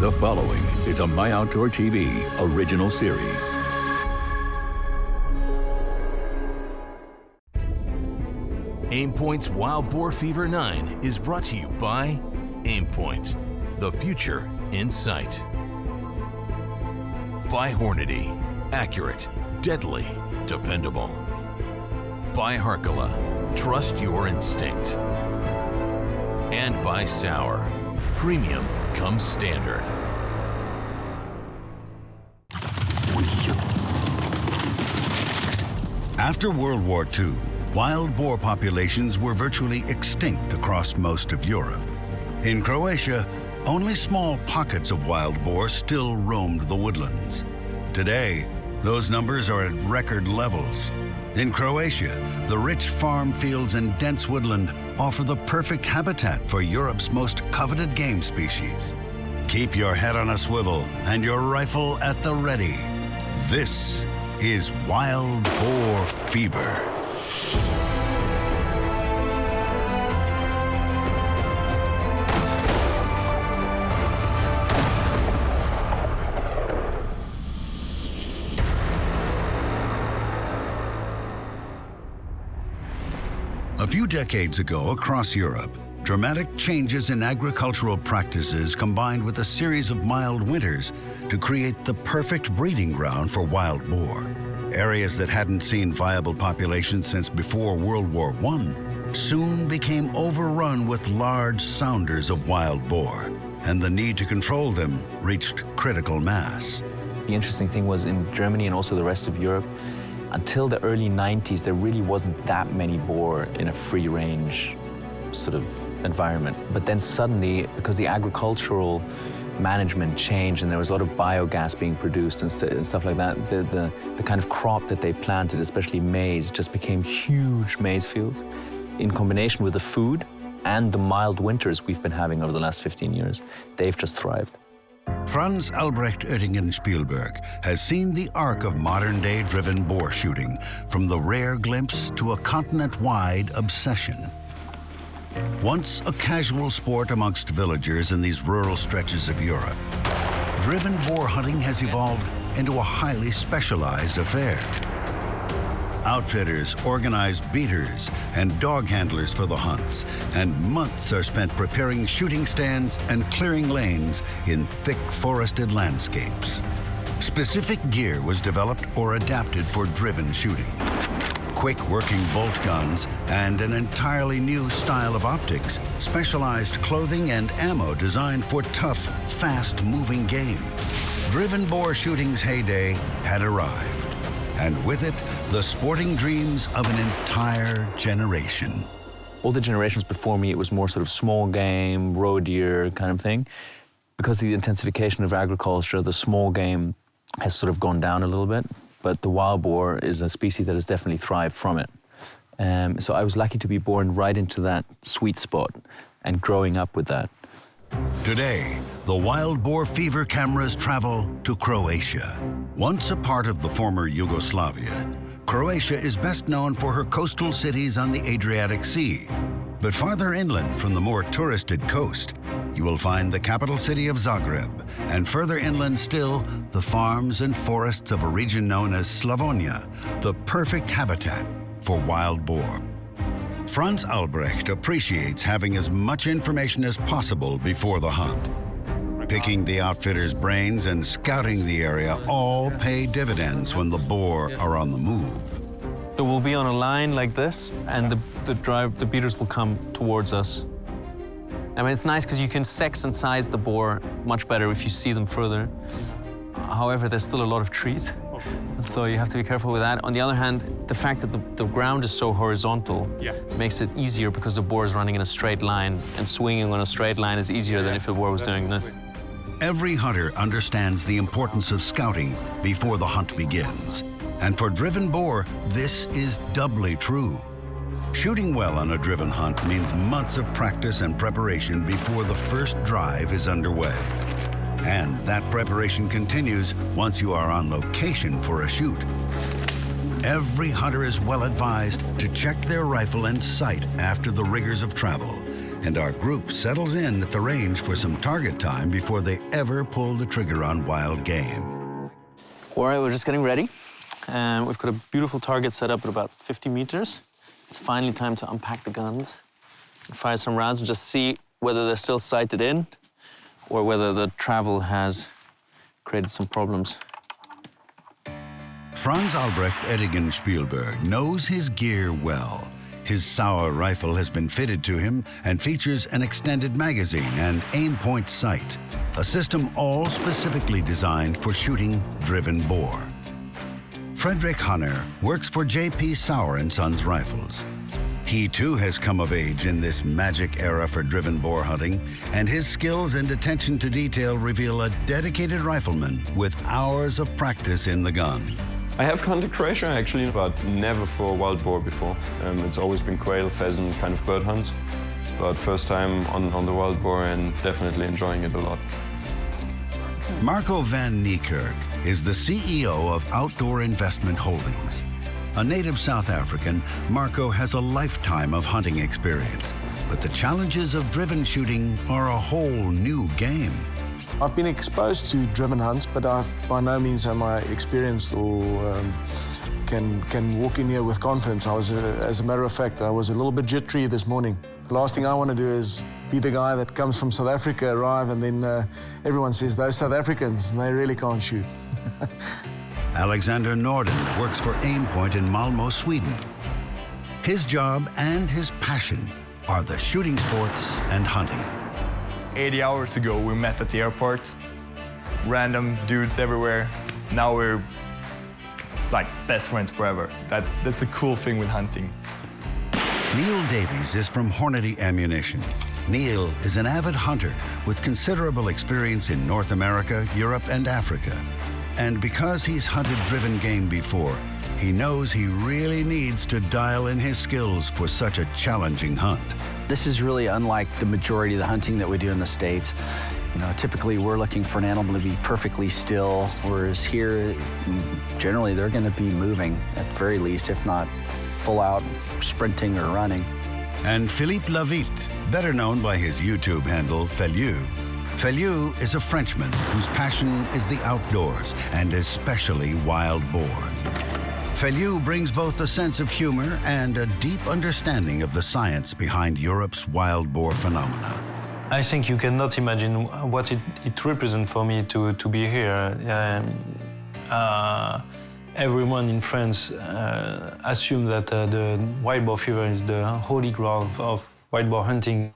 The following is a My Outdoor TV original series. Aimpoint's Wild Boar Fever 9 is brought to you by Aimpoint, the future in sight. By Hornady, accurate, deadly, dependable. By Harkala, trust your instinct. And by Sauer, premium comes standard. After World War II, wild boar populations were virtually extinct across most of Europe. In Croatia, only small pockets of wild boar still roamed the woodlands. Today, those numbers are at record levels. In Croatia, the rich farm fields and dense woodland offer the perfect habitat for Europe's most coveted game species. Keep your head on a swivel and your rifle at the ready. This is Wild Boar Fever. A few decades ago, across Europe, dramatic changes in agricultural practices combined with a series of mild winters to create the perfect breeding ground for wild boar. Areas that hadn't seen viable populations since before World War I soon became overrun with large sounders of wild boar, and the need to control them reached critical mass. The interesting thing was in Germany and also the rest of Europe, until the early 90s, there really wasn't that many boar in a free-range sort of environment. But then suddenly, because the agricultural management changed and there was a lot of biogas being produced and stuff like that, the kind of crop that they planted, especially maize, just became huge maize fields. In combination with the food and the mild winters we've been having over the last 15 years, they've just thrived. Franz Albrecht Oettingen-Spielberg has seen the arc of modern-day driven boar shooting, from the rare glimpse to a continent-wide obsession. Once a casual sport amongst villagers in these rural stretches of Europe, driven boar hunting has evolved into a highly specialized affair. Outfitters organize beaters and dog handlers for the hunts, and months are spent preparing shooting stands and clearing lanes in thick forested landscapes. Specific gear was developed or adapted for driven shooting. Quick working bolt guns and an entirely new style of optics, specialized clothing and ammo designed for tough, fast-moving game. Driven boar shooting's heyday had arrived, and with it, the sporting dreams of an entire generation. All the generations before me, it was more sort of small game, roe deer kind of thing. Because of the intensification of agriculture, the small game has sort of gone down a little bit, but the wild boar is a species that has definitely thrived from it. So I was lucky to be born right into that sweet spot and growing up with that. Today, the Wild Boar Fever cameras travel to Croatia. Once a part of the former Yugoslavia, Croatia is best known for her coastal cities on the Adriatic Sea. But farther inland from the more touristed coast, you will find the capital city of Zagreb, and further inland still, the farms and forests of a region known as Slavonia, the perfect habitat for wild boar. Franz Albrecht appreciates having as much information as possible before the hunt. Picking the outfitter's brains and scouting the area all pay dividends when the boar are on the move. So we'll be on a line like this, and the beaters will come towards us. I mean, it's nice because you can sex and size the boar much better if you see them further. However, there's still a lot of trees, so you have to be careful with that. On the other hand, the fact that the ground is so horizontal makes it easier because the boar is running in a straight line, and swinging on a straight line is easier than if the boar was doing this. Every hunter understands the importance of scouting before the hunt begins. And for driven boar, this is doubly true. Shooting well on a driven hunt means months of practice and preparation before the first drive is underway. And that preparation continues once you are on location for a shoot. Every hunter is well advised to check their rifle and sight after the rigors of travel, and our group settles in at the range for some target time before they ever pull the trigger on wild game. All right, we're just getting ready. We've got a beautiful target set up at about 50 meters. It's finally time to unpack the guns and fire some rounds and just see whether they're still sighted in or whether the travel has created some problems. Franz Albrecht Edigen Spielberg knows his gear well. His Sauer rifle has been fitted to him and features an extended magazine and aim point sight, a system all specifically designed for shooting driven boar. Frederick Hanner works for J.P. Sauer & Sons Rifles. He too has come of age in this magic era for driven boar hunting, and his skills and attention to detail reveal a dedicated rifleman with hours of practice in the gun. I have hunted Croatia actually, but never for wild boar before. It's always been quail, pheasant, kind of bird hunts. But first time on the wild boar and definitely enjoying it a lot. Marco van Niekerk is the CEO of Outdoor Investment Holdings. A native South African, Marco has a lifetime of hunting experience, but the challenges of driven shooting are a whole new game. I've been exposed to driven hunts, but by no means am I experienced or can walk in here with confidence. As a matter of fact, I was a little bit jittery this morning. The last thing I want to do is be the guy that comes from South Africa, arrive, and then everyone says, those South Africans, and they really can't shoot. Alexander Norden works for Aimpoint in Malmö, Sweden. His job and his passion are the shooting sports and hunting. 80 hours ago, we met at the airport. Random dudes everywhere. Now we're like best friends forever. That's the cool thing with hunting. Neil Davies is from Hornady Ammunition. Neil is an avid hunter with considerable experience in North America, Europe, and Africa. And because he's hunted driven game before, he knows he really needs to dial in his skills for such a challenging hunt. This is really unlike the majority of the hunting that we do in the States. You know, typically we're looking for an animal to be perfectly still, whereas here, generally they're going to be moving at the very least, if not full out sprinting or running. And Philippe Lavitte, better known by his YouTube handle, Feliu. Feliu is a Frenchman whose passion is the outdoors and especially wild boar. Feliu brings both a sense of humor and a deep understanding of the science behind Europe's wild boar phenomena. I think you cannot imagine what it represents for me to be here. Everyone in France assumes that the wild boar fever is the holy grail of wild boar hunting.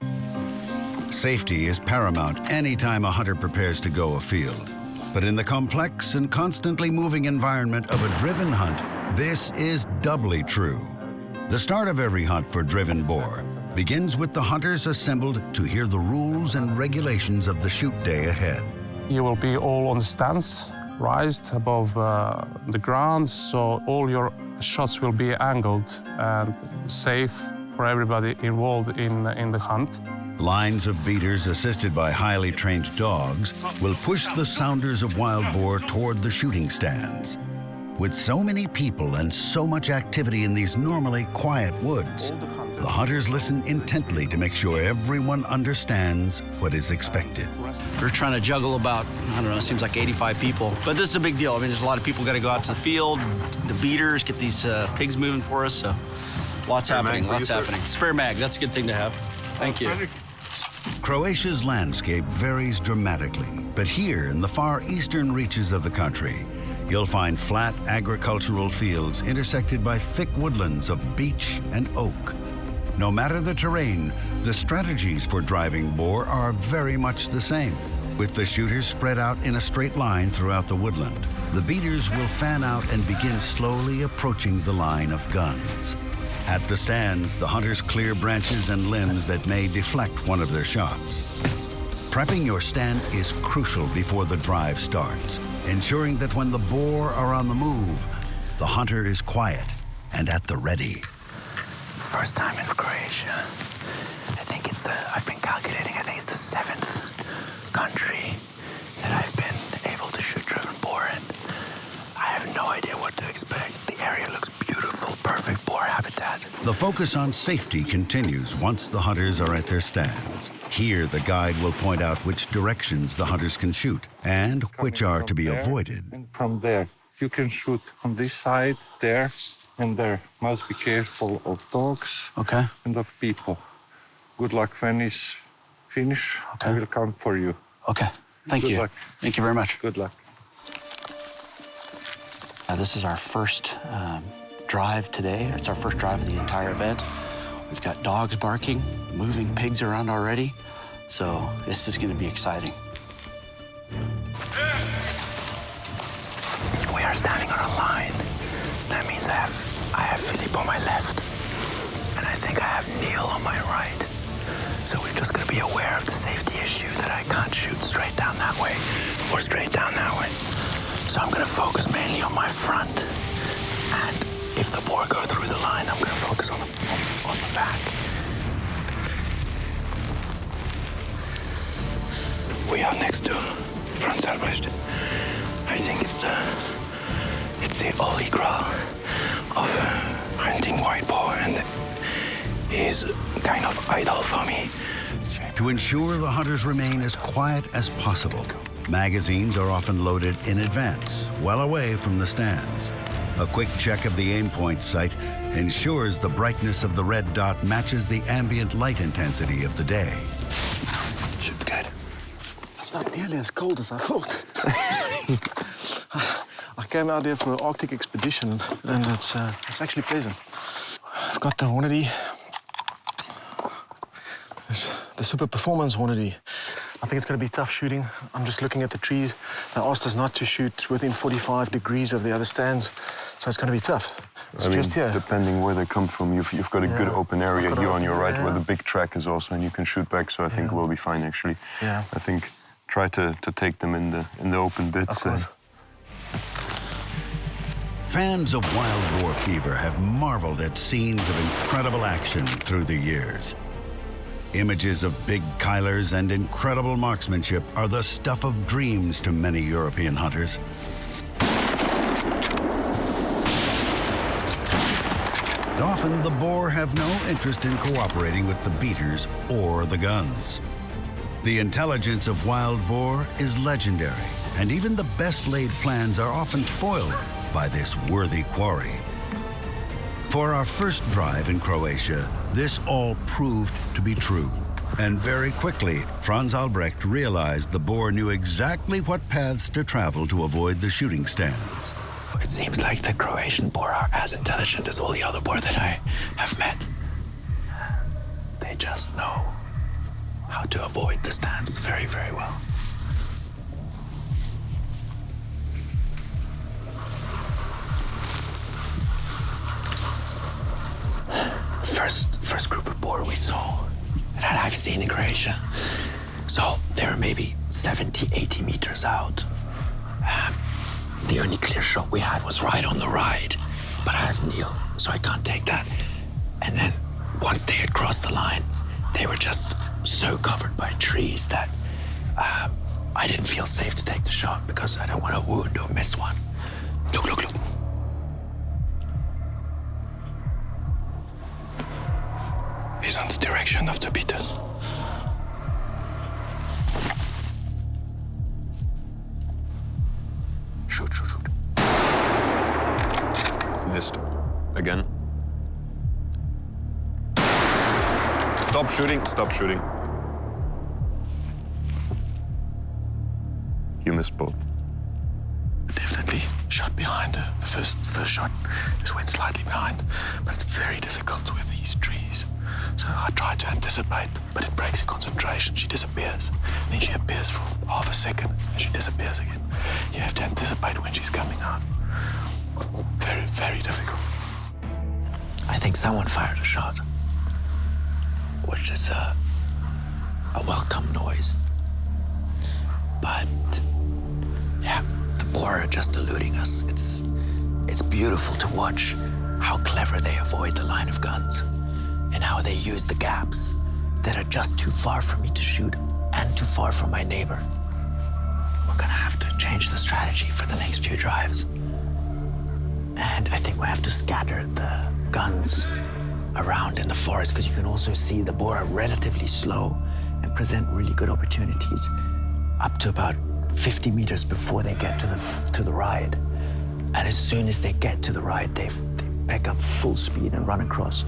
Safety is paramount anytime a hunter prepares to go afield. But in the complex and constantly moving environment of a driven hunt, this is doubly true. The start of every hunt for driven boar begins with the hunters assembled to hear the rules and regulations of the shoot day ahead. You will be all on the stands, raised above the ground, so all your shots will be angled and safe for everybody involved in the hunt. Lines of beaters assisted by highly trained dogs will push the sounders of wild boar toward the shooting stands. With so many people and so much activity in these normally quiet woods, the hunters listen intently to make sure everyone understands what is expected. We're trying to juggle about, I don't know, it seems like 85 people. But this is a big deal. I mean, there's a lot of people got to go out to the field, the beaters, get these pigs moving for us. So lots happening, lots happening. Spare mag, that's a good thing to have. Thank you. Croatia's landscape varies dramatically, but here in the far eastern reaches of the country, you'll find flat agricultural fields intersected by thick woodlands of beech and oak. No matter the terrain, the strategies for driving boar are very much the same. With the shooters spread out in a straight line throughout the woodland, the beaters will fan out and begin slowly approaching the line of guns. At the stands, the hunters clear branches and limbs that may deflect one of their shots. Prepping your stand is crucial before the drive starts, ensuring that when the boar are on the move, the hunter is quiet and at the ready. First time in Croatia. I think I've been calculating, I think it's the 7th country that I've been able to shoot driven boar in. I have no idea what to expect. The area looks beautiful, perfect boar habitat. The focus on safety continues once the hunters are at their stands. Here, the guide will point out which directions the hunters can shoot and which are to be avoided. And from there, you can shoot on this side, there, and there. Must be careful of dogs and of people. Good luck when it's finished. I will count for you. Okay. Thank you. Good luck. Thank you very much. Good luck. This is our first drive today. It's our first drive of the entire event. We've got dogs barking, moving pigs around already. So this is going to be exciting. We are standing on a line. That means I have Philippe on my left, and I think I have Neil on my right. So we've just got to be aware of the safety issue that I can't shoot straight down that way or straight down that way. So I'm going to focus mainly on my front, and if the boar go through the line, I'm going to focus on the back. We are next to Franz Albrecht. I think it's the holy grail of hunting white boar, and is kind of idol for me. To ensure the hunters remain as quiet as possible, magazines are often loaded in advance, well away from the stands. A quick check of the aim point sight ensures the brightness of the red dot matches the ambient light intensity of the day. Should be good. It's not nearly as cold as I thought. I came out here for an Arctic expedition, and it's actually pleasant. I've got the Hornady, the Super Performance Hornady. I think it's going to be tough shooting. I'm just looking at the trees. They asked us not to shoot within 45 degrees of the other stands, so it's going to be tough. It's just here. Depending where they come from, you've got a good open area here on your right, where the big track is also, and you can shoot back. So I think we'll be fine, actually. Yeah. I think try to take them in the open bits. Of course. Fans of wild boar fever have marveled at scenes of incredible action through the years. Images of big kylers and incredible marksmanship are the stuff of dreams to many European hunters. Often, the boar have no interest in cooperating with the beaters or the guns. The intelligence of wild boar is legendary, and even the best laid plans are often foiled by this worthy quarry. For our first drive in Croatia, this all proved to be true. And very quickly, Franz Albrecht realized the boar knew exactly what paths to travel to avoid the shooting stands. It seems like the Croatian boar are as intelligent as all the other boar that I have met. They just know how to avoid the stands very, very well. First group of boar we saw that I've seen in Croatia. So they were maybe 70, 80 meters out. The only clear shot we had was right on the right, but I have Neil, so I can't take that. And then once they had crossed the line, they were just so covered by trees that I didn't feel safe to take the shot because I don't want to wound or miss one. Look, look, look. He's on the direction of the beaters. Shoot, shoot, shoot. Missed. Again. Stop shooting, stop shooting. You missed both. Definitely shot behind her. The first shot just went slightly behind, but it's very difficult with these trees. So I tried to anticipate, but it breaks the concentration. She disappears. Then she appears for half a second, and she disappears again. You have to anticipate when she's coming out. Very, very difficult. I think someone fired a shot, which is a welcome noise. But yeah, the boar are just eluding us. It's beautiful to watch how clever they avoid the line of guns and how they use the gaps that are just too far for me to shoot and too far from my neighbor. We're gonna have to change the strategy for the next few drives. And I think we have to scatter the guns around in the forest, because you can also see the boar are relatively slow and present really good opportunities up to about 50 meters before they get to the ride. And as soon as they get to the ride, they pick up full speed and run across.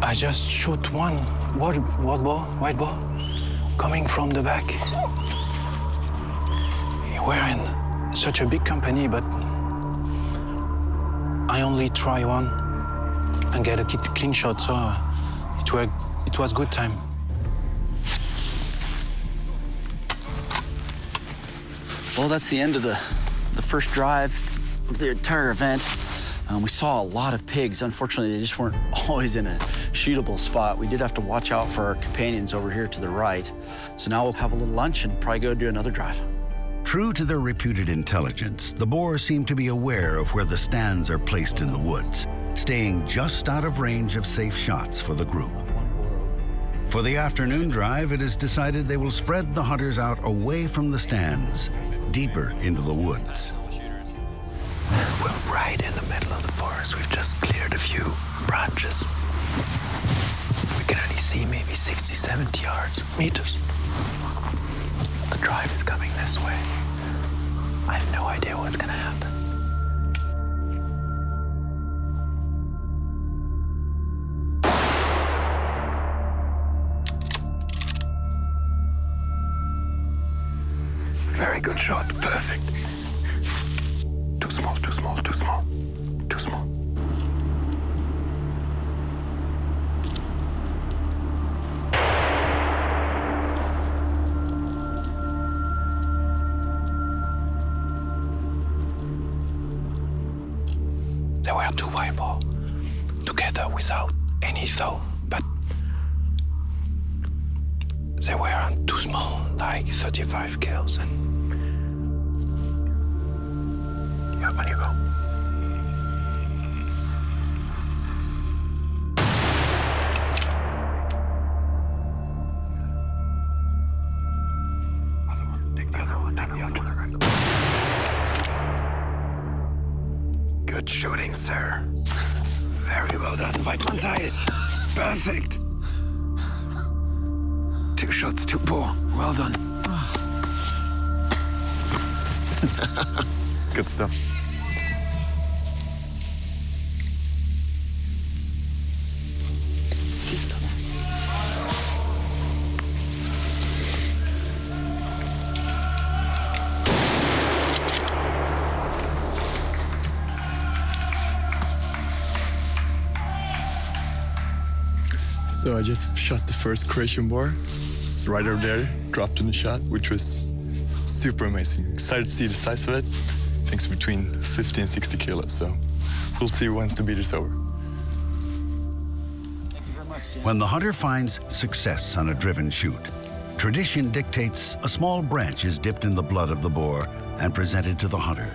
I just shot one white boar coming from the back. We're in such a big company, but I only try one and get a clean shot, so it was good time. Well, that's the end of the first drive of the entire event. We saw a lot of pigs. Unfortunately, they just weren't always in a shootable spot. We did have to watch out for our companions over here to the right. So now we'll have a little lunch and probably go do another drive. True to their reputed intelligence, the boar seem to be aware of where the stands are placed in the woods, staying just out of range of safe shots for the group. For the afternoon drive, it is decided they will spread the hunters out away from the stands, deeper into the woods. We're right in the middle of the forest. We've just cleared a few branches. We can only see maybe 60, 70 meters. The drive is coming this way. I have no idea what's going to happen. Very good shot. Perfect. Too small, too small, too small, too small. There were two wild boar together without any thought, but they were too small, like 35 kills, and yeah, on you go. Good shooting, sir. Very well done. Weidmann's eye. Perfect. 2 shots, 2 boar. Well done. Good stuff. So I just shot the first Croatian boar. It's right over there, dropped in the shot, which was super amazing. Excited to see the size of it. I think it's between 50 and 60 kilos, so we'll see once the beat is over. When the hunter finds success on a driven shoot, tradition dictates a small branch is dipped in the blood of the boar and presented to the hunter.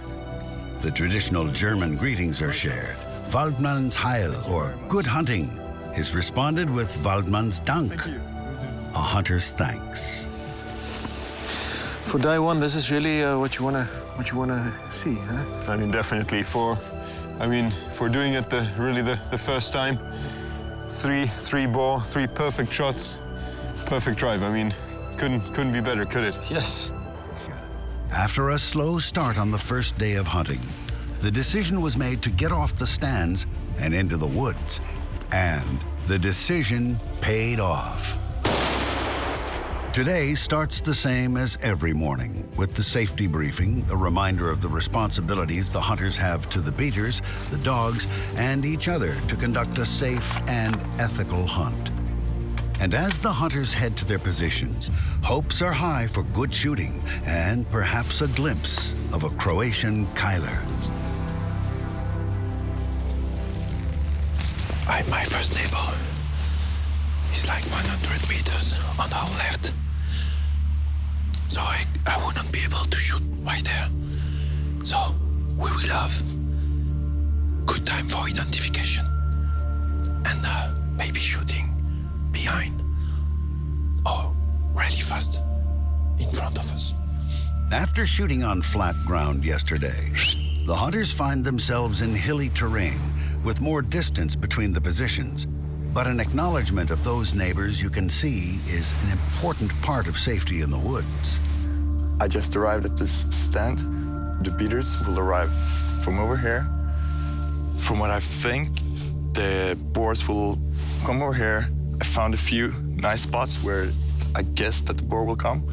The traditional German greetings are shared. Waldmann's Heil, or good hunting, is responded with Waldmann's Dank, a hunter's thanks. For day one, this is really what you wanna see, huh? I mean, definitely for doing it the first time, three boar, 3 perfect shots, perfect drive. I mean, couldn't be better, could it? Yes. After a slow start on the first day of hunting, the decision was made to get off the stands and into the woods. And the decision paid off. Today starts the same as every morning, with the safety briefing, a reminder of the responsibilities the hunters have to the beaters, the dogs, and each other to conduct a safe and ethical hunt. And as the hunters head to their positions, hopes are high for good shooting and perhaps a glimpse of a Croatian Kyler. My first neighbor is like 100 meters on our left. So I wouldn't be able to shoot right there. So we will have good time for identification and maybe shooting behind or After shooting on flat ground yesterday, the hunters find themselves in hilly terrain with more distance between the positions. But an acknowledgement of those neighbors you can see is an important part of safety in the woods. I just arrived at this stand. The beaters will arrive from over here. From what I think, the boars will come over here. I found a few nice spots where I guess that the boar will come.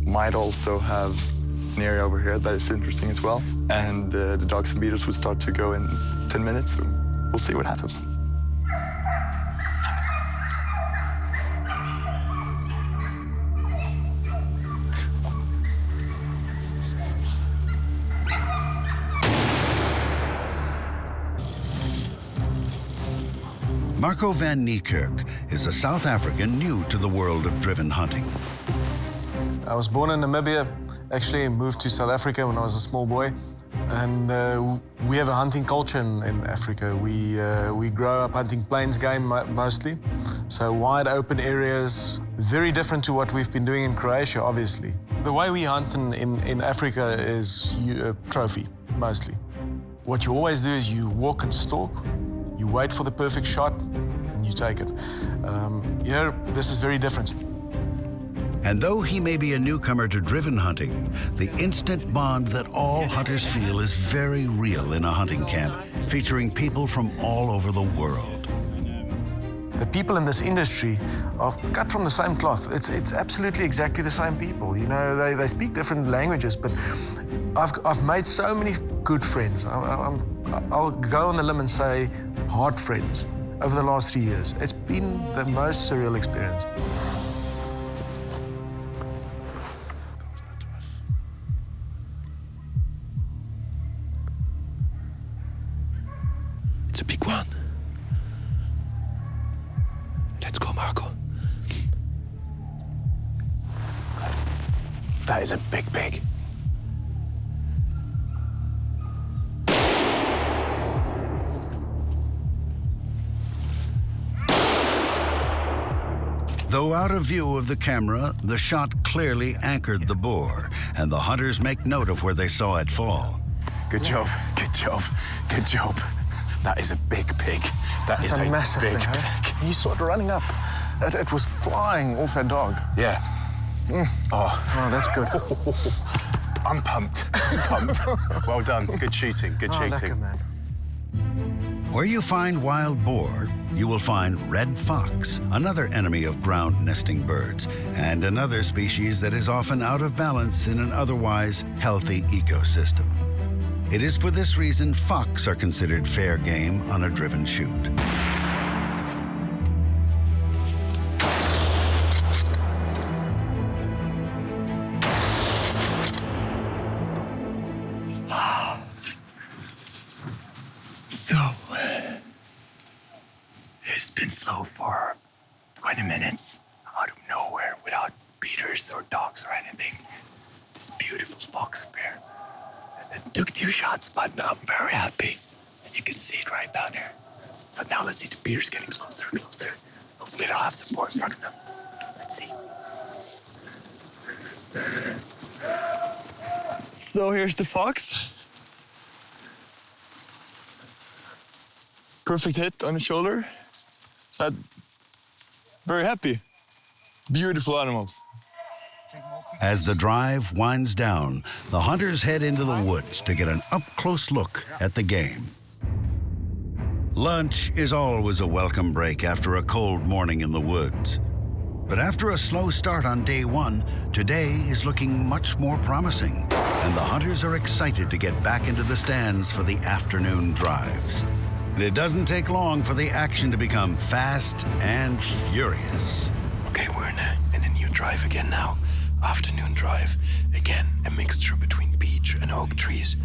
Might also have an area over here that is interesting as well. And the dogs and beaters will start to go in 10 minutes, so we'll see what happens. Marco van Niekerk is a South African new to the world of driven hunting. I was born in Namibia, actually moved to South Africa when I was a small boy. And we have a hunting culture in Africa. We grow up hunting plains game mostly. So wide open areas, very different to what we've been doing in Croatia, obviously. The way we hunt in Africa is trophy, mostly. What you always do is you walk and stalk, you wait for the perfect shot, and you take it. Here, this is very different. And though he may be a newcomer to driven hunting, the instant bond that all hunters feel is very real in a hunting camp, featuring people from all over the world. The people in this industry are cut from the same cloth. It's absolutely exactly the same people. You know, they speak different languages, but I've made so many good friends. I'll go on the limb and say heart friends over the last 3 years. It's been the most surreal experience. It's a big one. Let's go, Marco. That is a big pig. Though out of view of the camera, the shot clearly anchored the boar, and the hunters make note of where they saw it fall. Good job, good job, good job. That is a big pig. That's a massive big thing, pig. You saw it running up. It was flying off that dog. Yeah. Oh, that's good. I'm pumped. Pumped. Well done. Good shooting. Good shooting. Lekker, man. Where you find wild boar, you will find red fox, another enemy of ground nesting birds, and another species that is often out of balance in an otherwise healthy ecosystem. It is for this reason fox are considered fair game on a driven shoot. So, it's been slow for 20 minutes out of nowhere without beaters or dogs or anything. This beautiful fox up here. And it took 2 shots, but I'm very happy. And you can see it right down here. So now let's see the beaters getting closer and closer. Hopefully they'll have some more in front of them. Let's see. So here's the fox. Perfect hit on the shoulder. So very happy. Beautiful animals. As the drive winds down, the hunters head into the woods to get an up-close look at the game. Lunch is always a welcome break after a cold morning in the woods. But after a slow start on day 1, today is looking much more promising, and the hunters are excited to get back into the stands for the afternoon drives. And it doesn't take long for the action to become fast and furious. Okay, we're in a new drive again now. Afternoon drive. Again, a mixture between beech and oak trees.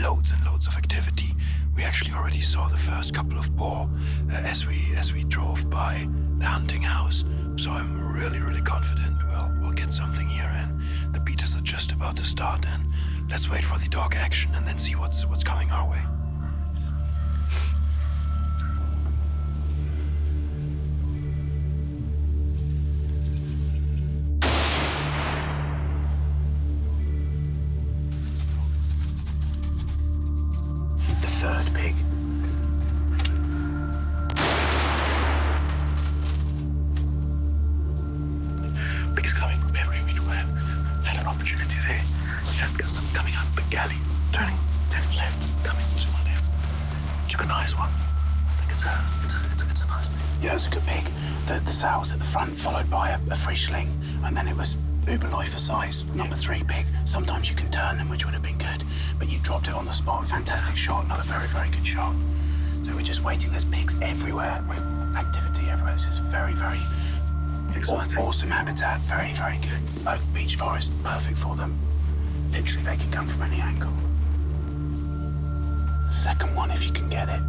Loads and loads of activity. We actually already saw the first couple of boar as we drove by the hunting house. So I'm really, really confident we'll get something here, and the beaters are just about to start, and let's wait for the dog action and then see what's coming our way. big galley, turning left, coming to my left. Took a nice one. I think it's a nice pig. Yeah, it's a good pig. The sow was at the front, followed by a Frischling, and then it was Uberläufer size, number 3 pig. Sometimes you can turn them, which would have been good, but you dropped it on the spot. Fantastic shot, another very, very good shot. So we're just waiting. There's pigs everywhere, with activity everywhere. This is very, very awesome habitat. Very, very good. Oak beech forest, perfect for them. Literally, they can come from any angle. Second one, if you can get it.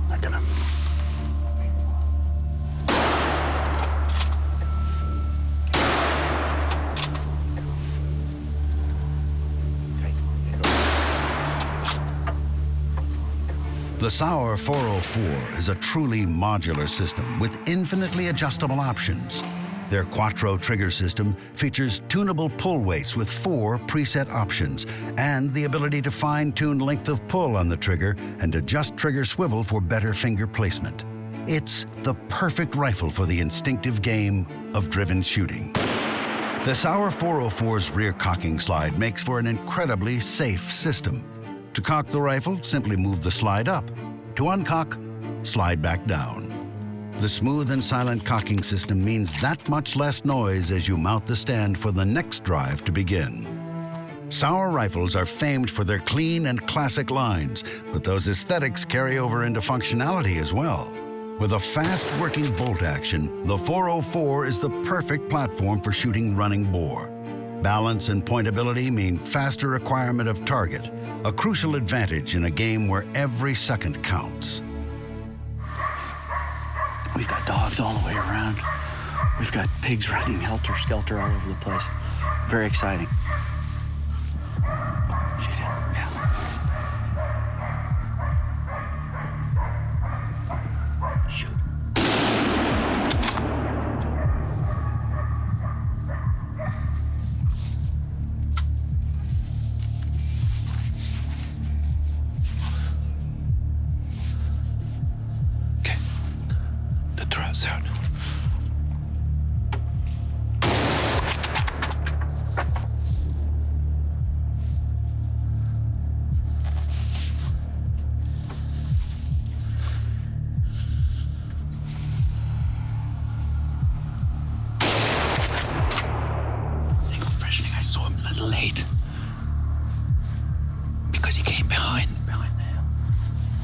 They're gonna... The Sauer 404 is a truly modular system with infinitely adjustable options. Their Quattro trigger system features tunable pull weights with 4 preset options and the ability to fine-tune length of pull on the trigger and adjust trigger swivel for better finger placement. It's the perfect rifle for the instinctive game of driven shooting. The Sauer 404's rear cocking slide makes for an incredibly safe system. To cock the rifle, simply move the slide up. To uncock, slide back down. The smooth and silent cocking system means that much less noise as you mount the stand for the next drive to begin. Sauer rifles are famed for their clean and classic lines, but those aesthetics carry over into functionality as well. With a fast-working bolt action, the 404 is the perfect platform for shooting running boar. Balance and pointability mean faster requirement of target, a crucial advantage in a game where every second counts. We've got dogs all the way around. We've got pigs running helter-skelter all over the place. Very exciting. Shoot it, yeah. Shoot. Zone. Single Frischling, I saw him a little late. Because he came behind there.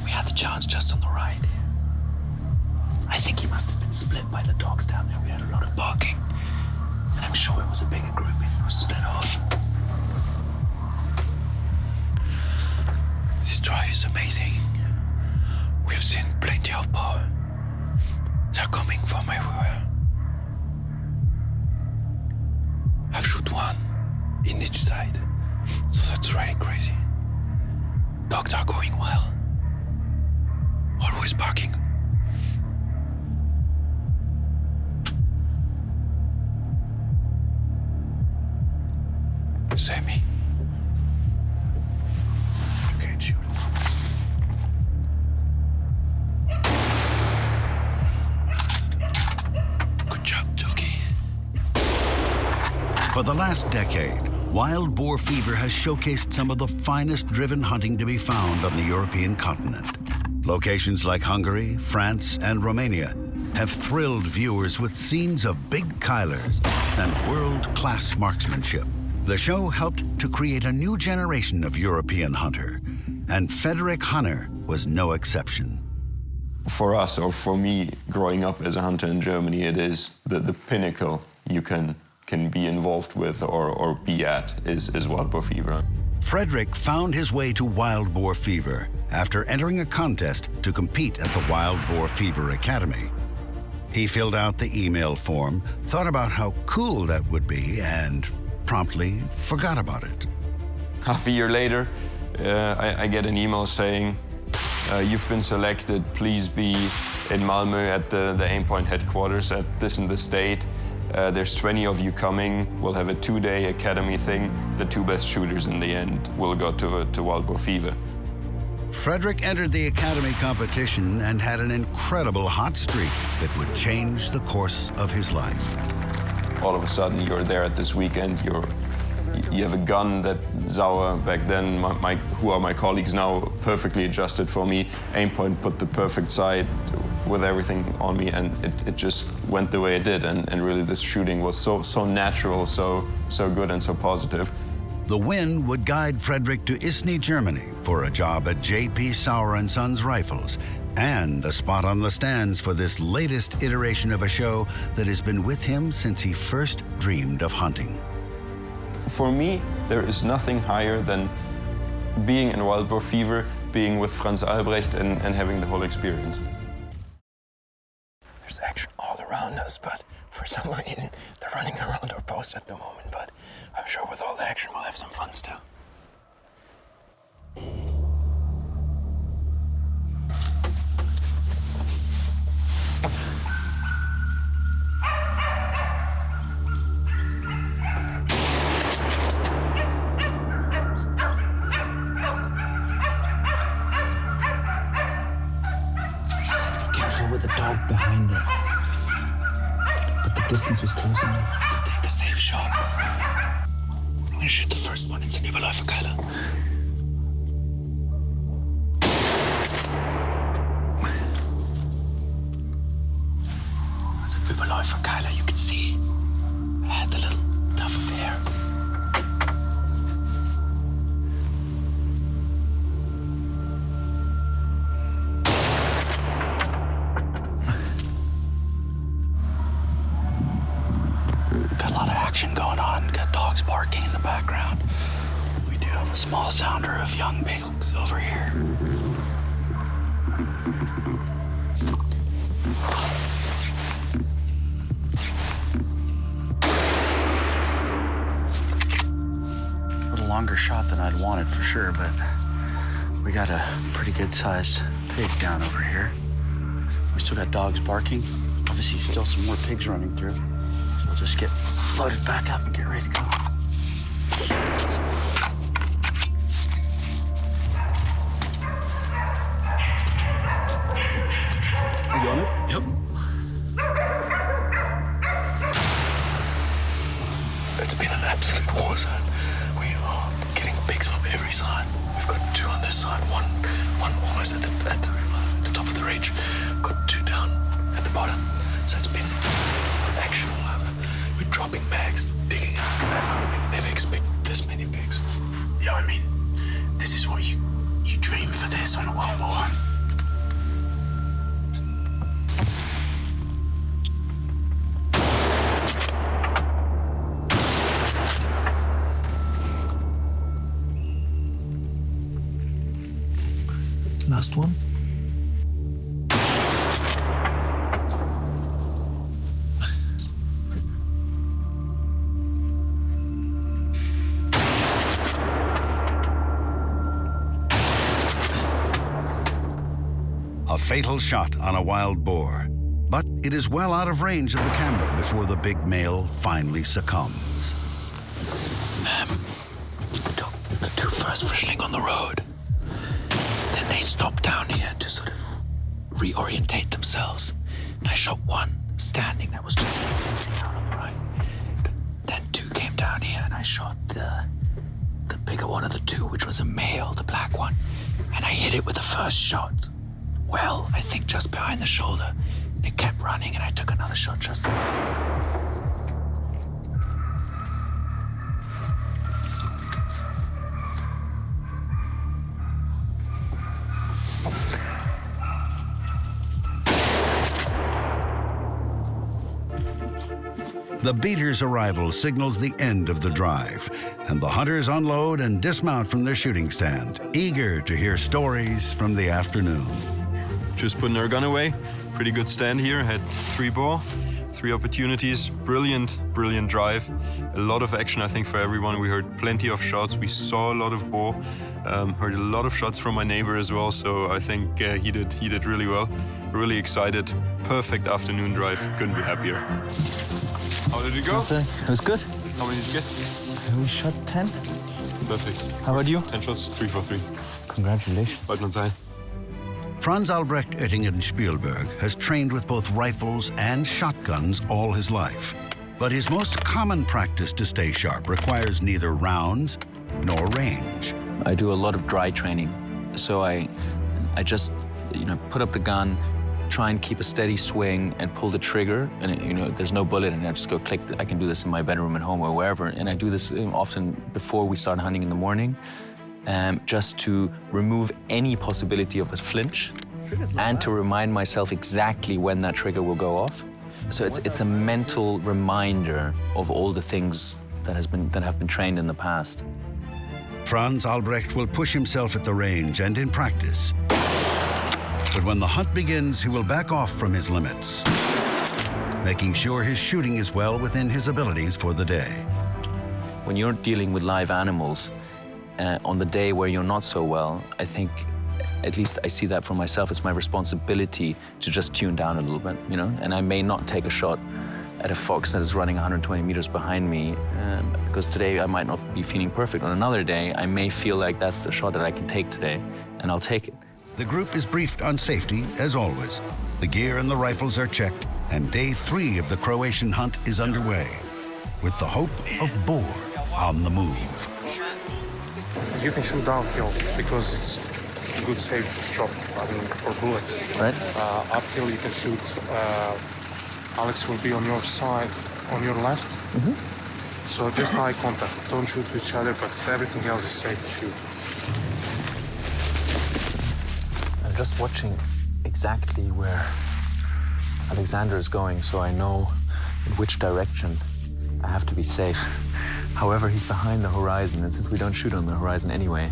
We had the chance just on the right. I think he must have been split by the dogs down there. We had a lot of barking. And I'm sure it was a bigger grouping. It was split off. This drive is amazing. We've seen plenty of power. They're coming from everywhere. I've shot one in each side. So that's really crazy. Dogs are going well. Always barking. Sammy. You can't shoot. Good job, Jockey. For the last decade, wild boar fever has showcased some of the finest driven hunting to be found on the European continent. Locations like Hungary, France, and Romania have thrilled viewers with scenes of big Kylers and world-class marksmanship. The show helped to create a new generation of European hunter, and Frederick Hunter was no exception. For us, or for me, growing up as a hunter in Germany, it is the pinnacle you can be involved with or be at is wild boar fever. Frederick found his way to wild boar fever after entering a contest to compete at the Wild Boar Fever Academy. He filled out the email form, thought about how cool that would be, and promptly forgot about it. Half a year later, I get an email saying, you've been selected, please be in Malmö at the Aimpoint headquarters at this and this date. There's 20 of you coming. We'll have a 2-day academy thing. The 2 best shooters in the end will go to Wild Boar Fever. Frederick entered the academy competition and had an incredible hot streak that would change the course of his life. All of a sudden, you're there at this weekend, you're you have a gun that Sauer back then, who are my colleagues now, perfectly adjusted for me. Aimpoint put the perfect sight with everything on me, and it just went the way it did. And really, this shooting was so natural, so good, and so positive. The win would guide Frederick to Isny, Germany, for a job at J.P. Sauer & Sons Rifles, and a spot on the stands for this latest iteration of a show that has been with him since he first dreamed of hunting. For me, there is nothing higher than being in Wild Boar Fever, being with Franz Albrecht, and having the whole experience. There's action all around us, but for some reason, they're running around our post at the moment. But I'm sure with all the action, we'll have some fun still. With a dog behind it. But the distance was close enough to take a safe shot. I'm gonna shoot the first one. It's an Überläufer Keiler. It's an Überläufer Keiler. You can see I had the little tuft of hair. Going on, got dogs barking in the background. We do have a small sounder of young pigs over here. A little longer shot than I'd wanted for sure, but we got a pretty good sized pig down over here. We still got dogs barking. Obviously still some more pigs running through. We'll just get loaded back up and get ready to go. You got it? Yep. It's been an absolute war zone. We are getting pigs from every side. We've got two on this side, one almost at the top of the ridge. We've got two down at the bottom. So it's been action all over. We're dropping bags, digging out. I never expected this many pigs. Yeah, I mean, this is what you dream for this on a World War I. Last one. A fatal shot on a wild boar, but it is well out of range of the camera before the big male finally succumbs. The two first frischling on the road. Then they stopped down here to sort of reorientate themselves. And I shot one standing that was just facing out on the right. Then two came down here and I shot the bigger one of the two, which was a male, the black one. And I hit it with the first shot. Well, I think just behind the shoulder. It kept running and I took another shot just in front. The beater's arrival signals the end of the drive, and the hunters unload and dismount from their shooting stand, eager to hear stories from the afternoon. Just putting our gun away. Pretty good stand here. Had 3 boar, 3 opportunities. Brilliant drive. A lot of action, I think, for everyone. We heard plenty of shots. We saw a lot of boar. Heard a lot of shots from my neighbor as well. So I think he did really well. Really excited. Perfect afternoon drive. Couldn't be happier. How did it go? It was good. How many did you get? We shot 10. Perfect. How about you? 10 shots, 3 for 3. Congratulations. Bald man sein. Franz Albrecht Oettingen Spielberg has trained with both rifles and shotguns all his life. But his most common practice to stay sharp requires neither rounds nor range. I do a lot of dry training. So I just, put up the gun, try and keep a steady swing and pull the trigger. And, there's no bullet and I just go click. I can do this in my bedroom at home or wherever. And I do this often before we start hunting in the morning, just to remove any possibility of a flinch and to remind myself exactly when that trigger will go off. So it's a mental reminder of all the things that have been trained in the past. Franz Albrecht will push himself at the range and in practice. But when the hunt begins, he will back off from his limits, making sure his shooting is well within his abilities for the day. When you're dealing with live animals, on the day where you're not so well, I think, at least I see that for myself, it's my responsibility to just tune down a little bit, And I may not take a shot at a fox that is running 120 meters behind me, because today I might not be feeling perfect. On another day, I may feel like that's the shot that I can take today, and I'll take it. The group is briefed on safety, as always. The gear and the rifles are checked, and day 3 of the Croatian hunt is underway, with the hope of boar on the move. You can shoot downhill because it's a good safe shot for bullets. Right. Uphill you can shoot. Alex will be on your side, on your left. Mm-hmm. So just eye contact. Don't shoot with each other, but everything else is safe to shoot. I'm just watching exactly where Alexander is going, so I know in which direction I have to be safe. However, he's behind the horizon, and since we don't shoot on the horizon anyway,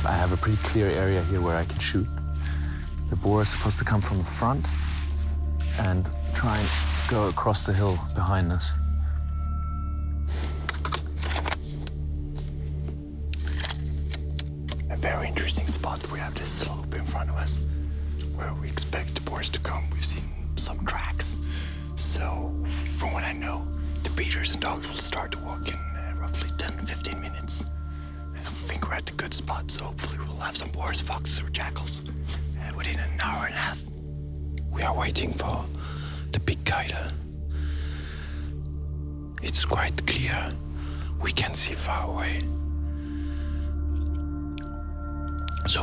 I have a pretty clear area here where I can shoot. The boar is supposed to come from the front and try and go across the hill behind us. A very interesting spot. We have this slope in front of us where we expect the boars to come. We've seen some tracks. So, from what I know, the beaters and dogs will start to walk in roughly 10-15 minutes. And I think we're at the good spot, so hopefully we'll have some boars, foxes, or jackals within an hour and a half. We are waiting for the big guider. It's quite clear. We can see far away. So,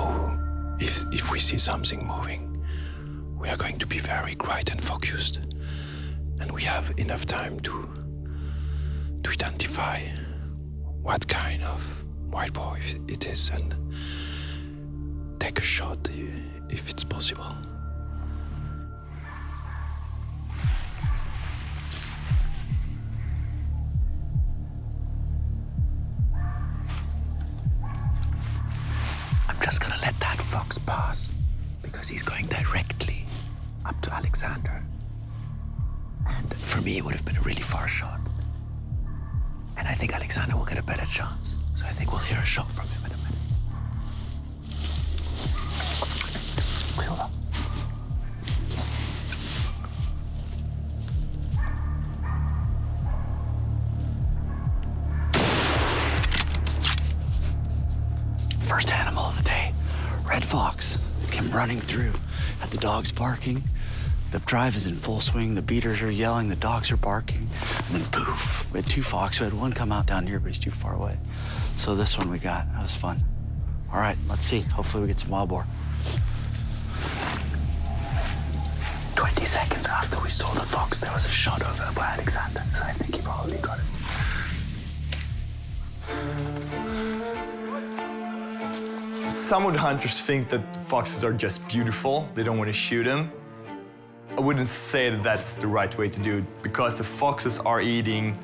if we see something moving, we are going to be very quiet and focused. And we have enough time to identify what kind of wild boar it is and take a shot if it's possible. I'm just gonna let that fox pass because he's going directly up to Alexander. And for me, it would have been a really far shot. And I think Alexander will get a better chance. So I think we'll hear a shot from him in a minute. First animal of the day, red fox, came running through, had the dogs barking. The drive is in full swing, the beaters are yelling, the dogs are barking, and then poof, we had 2 fox. We had one come out down here, but he's too far away. So this one we got, that was fun. All right, let's see, hopefully we get some wild boar. 20 seconds after we saw the fox, there was a shot over by Alexander, so I think he probably got it. Some of the hunters think that foxes are just beautiful. They don't want to shoot them. I wouldn't say that that's the right way to do it because the foxes are eating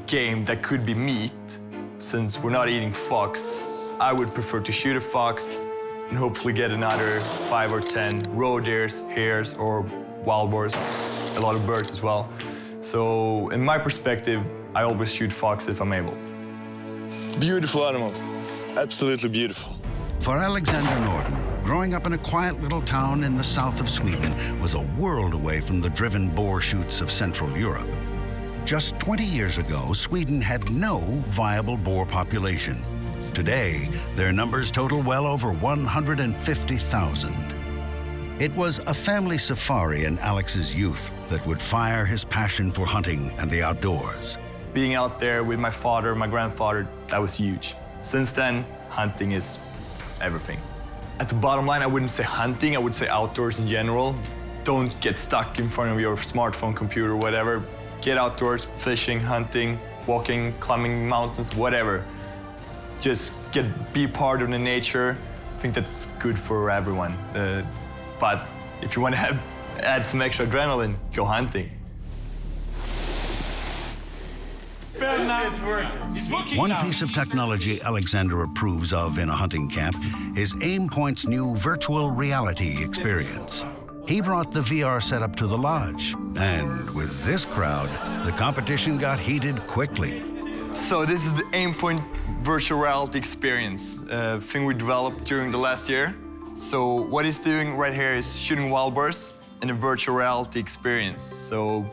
game that could be meat. Since we're not eating fox, I would prefer to shoot a fox and hopefully get another 5 or 10 roe deers, hares, or wild boars, a lot of birds as well. So in my perspective, I always shoot fox if I'm able. Beautiful animals, absolutely beautiful. For Alexander Norden, growing up in a quiet little town in the south of Sweden was a world away from the driven boar shoots of Central Europe. Just 20 years ago, Sweden had no viable boar population. Today, their numbers total well over 150,000. It was a family safari in Alex's youth that would fire his passion for hunting and the outdoors. Being out there with my father, my grandfather, that was huge. Since then, hunting is everything. At the bottom line, I wouldn't say hunting, I would say outdoors in general. Don't get stuck in front of your smartphone, computer, whatever. Get outdoors, fishing, hunting, walking, climbing mountains, whatever. Just be part of the nature. I think that's good for everyone. But if you want to add some extra adrenaline, go hunting. It's working. One piece of technology Alexander approves of in a hunting camp is Aimpoint's new virtual reality experience. He brought the VR setup to the lodge, and with this crowd, the competition got heated quickly. So this is the Aimpoint virtual reality experience, thing we developed during the last year. So what he's doing right here is shooting wild boars in a virtual reality experience. So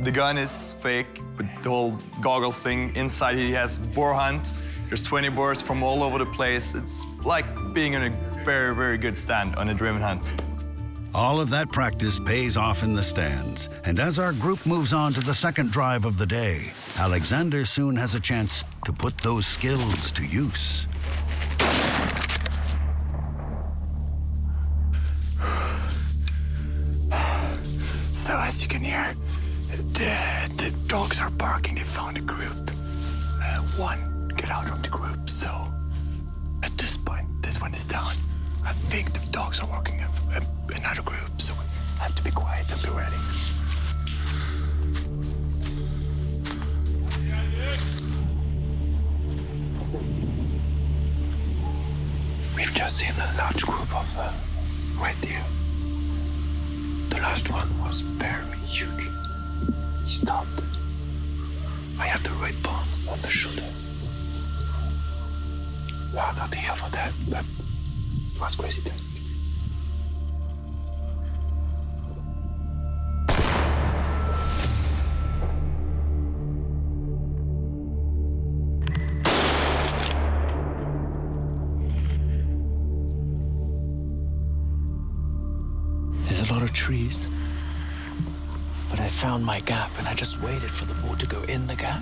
the gun is fake, but the whole goggles thing, inside he has boar hunt. There's 20 boars from all over the place. It's like being in a very, very good stand on a driven hunt. All of that practice pays off in the stands, and as our group moves on to the second drive of the day, Alexander soon has a chance to put those skills to use. So as you can hear, the dogs are barking. They found a group. One got out of the group, so at this point, this one is down. I think the dogs are working another group, so we have to be quiet and be ready. We've just seen a large group of red deer. The last one was very huge. He stopped. I had the red bone on the shoulder. Well, not here for that, but it was crazy thing. There's a lot of trees, but I found my gap and I just waited for the boar to go in the gap.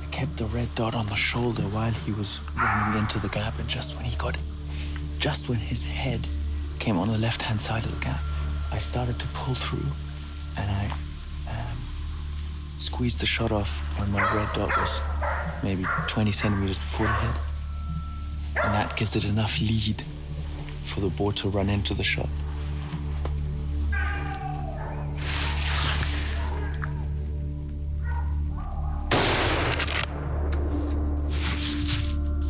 I kept the red dot on the shoulder while he was running into the gap, and just when his head came on the left-hand side of the gap, I started to pull through, and I squeezed the shot off when my red dot was maybe 20 centimeters before the head. And that gives it enough lead for the boar to run into the shot.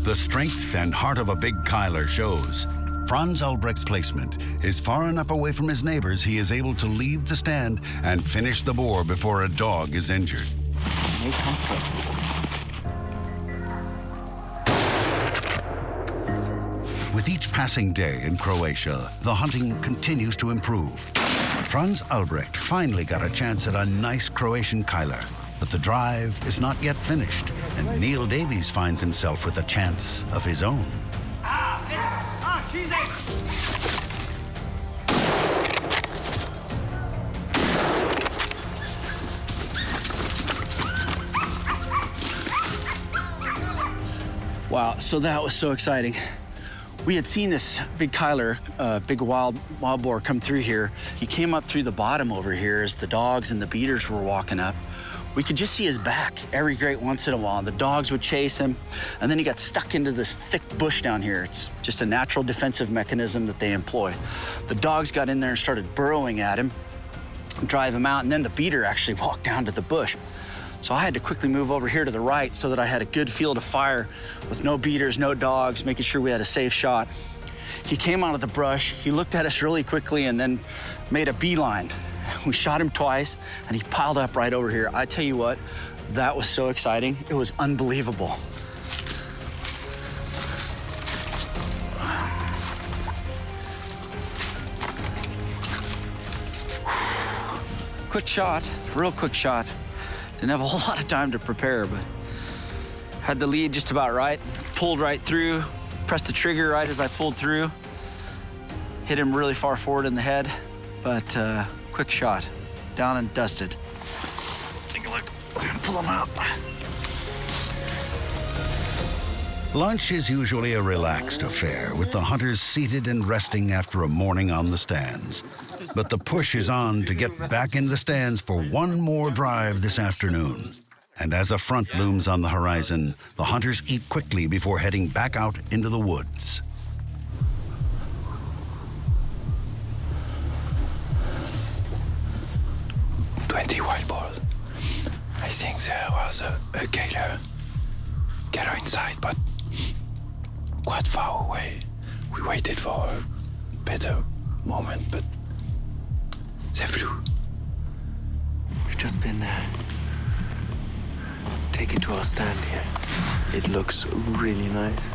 The strength and heart of a big Kyler shows. Franz Ulbrecht's placement is far enough away from his neighbors he is able to leave the stand and finish the boar before a dog is injured. With each passing day in Croatia, the hunting continues to improve. Franz Ulbrecht finally got a chance at a nice Croatian Kyler, but the drive is not yet finished, and Neil Davies finds himself with a chance of his own. Wow, so that was so exciting. We had seen this big Kyler, big wild boar come through here. He came up through the bottom over here as the dogs and the beaters were walking up. We could just see his back every great once in a while. The dogs would chase him, and then he got stuck into this thick bush down here. It's just a natural defensive mechanism that they employ. The dogs got in there and started burrowing at him, drive him out, and then the beater actually walked down to the bush. So I had to quickly move over here to the right so that I had a good field of fire with no beaters, no dogs, making sure we had a safe shot. He came out of the brush, he looked at us really quickly and then made a beeline. We shot him twice, and he piled up right over here. I tell you what, that was so exciting. It was unbelievable. Quick shot, real quick shot. Didn't have a whole lot of time to prepare, but had the lead just about right. Pulled right through, pressed the trigger right as I pulled through. Hit him really far forward in the head, but quick shot. down and dusted. Take a look. We're gonna pull them out. Lunch is usually a relaxed affair, with the hunters seated and resting after a morning on the stands. But the push is on to get back into the stands for one more drive this afternoon. And as a front looms on the horizon, the hunters eat quickly before heading back out into the woods. Wild boars. I think there was a gator inside, but quite far away. We waited for a better moment, but they flew. We've just been taken to our stand here. It looks really nice.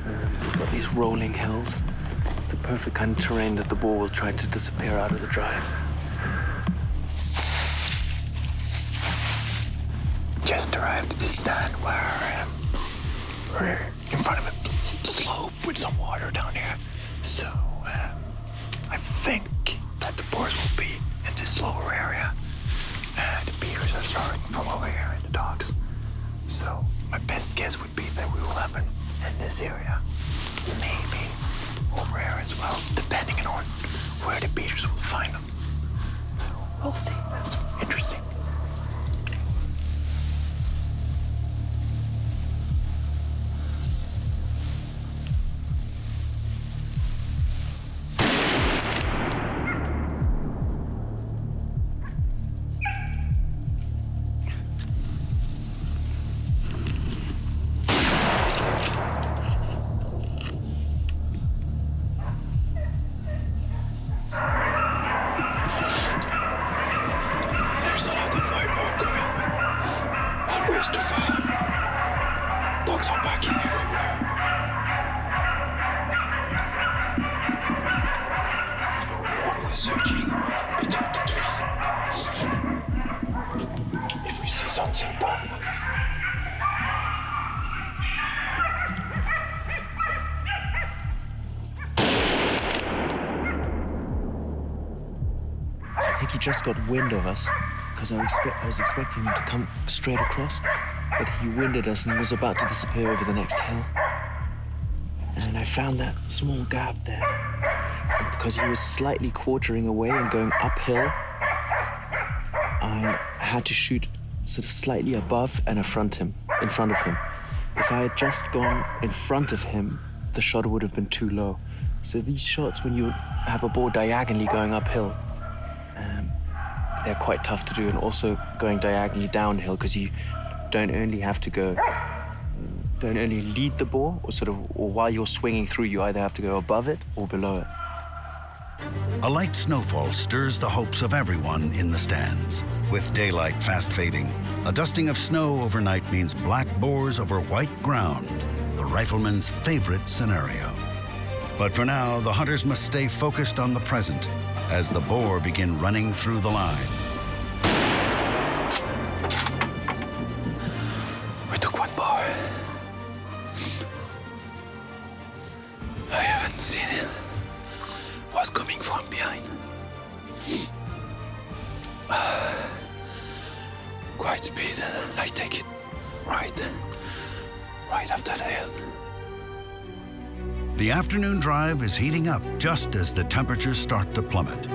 We've got these rolling hills, the perfect kind of terrain that the boar will try to disappear out of the drive. Just arrived at the stand where we're in front of a slope with some water down here. So I think that the boars will be in this lower area. The beaters are starting from over here and the dogs. So my best guess would be that we will have in this area. Maybe over here as well, depending on where the beaters will find them. So we'll see. That's interesting. He just got wind of us because I was expecting him to come straight across, but he winded us and he was about to disappear over the next hill. And I found that small gap there. And because he was slightly quartering away and going uphill, I had to shoot sort of slightly above and in front of him. If I had just gone in front of him, the shot would have been too low. So these shots, when you have a boar diagonally going uphill, they're quite tough to do, and also going diagonally downhill, because you don't only lead the boar, or while you're swinging through, you either have to go above it or below it. A light snowfall stirs the hopes of everyone in the stands. With daylight fast fading, a dusting of snow overnight means black boars over white ground, the rifleman's favorite scenario. But for now, the hunters must stay focused on the present as the boar begin running through the line. We took one boar. I haven't seen it. Was coming from behind. Quite speed. I take it right after the hill. The afternoon drive is heating up just as the temperatures start to plummet.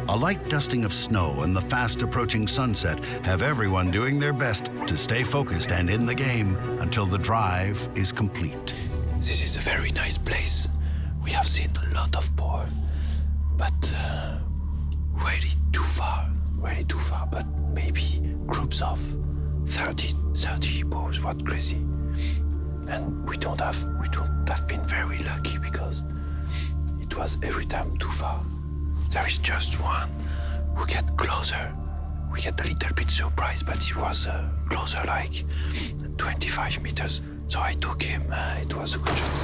A light dusting of snow and the fast approaching sunset have everyone doing their best to stay focused and in the game until the drive is complete. This is a very nice place. We have seen a lot of boar, but really too far, but maybe groups of 30 boars, what crazy. And we don't have been very lucky because it was every time too far. There is just one who get closer. We get a little bit surprised, but it was closer, like 25 meters. So I took him. It was a good chance.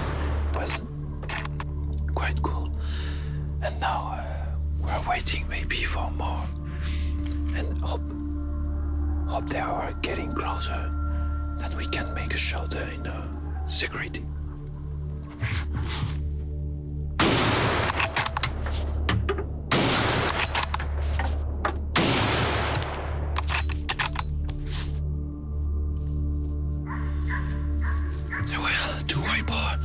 It was quite cool. And now we're waiting maybe for more, and hope they are getting closer. Then we can make a shot in security. There were two white boar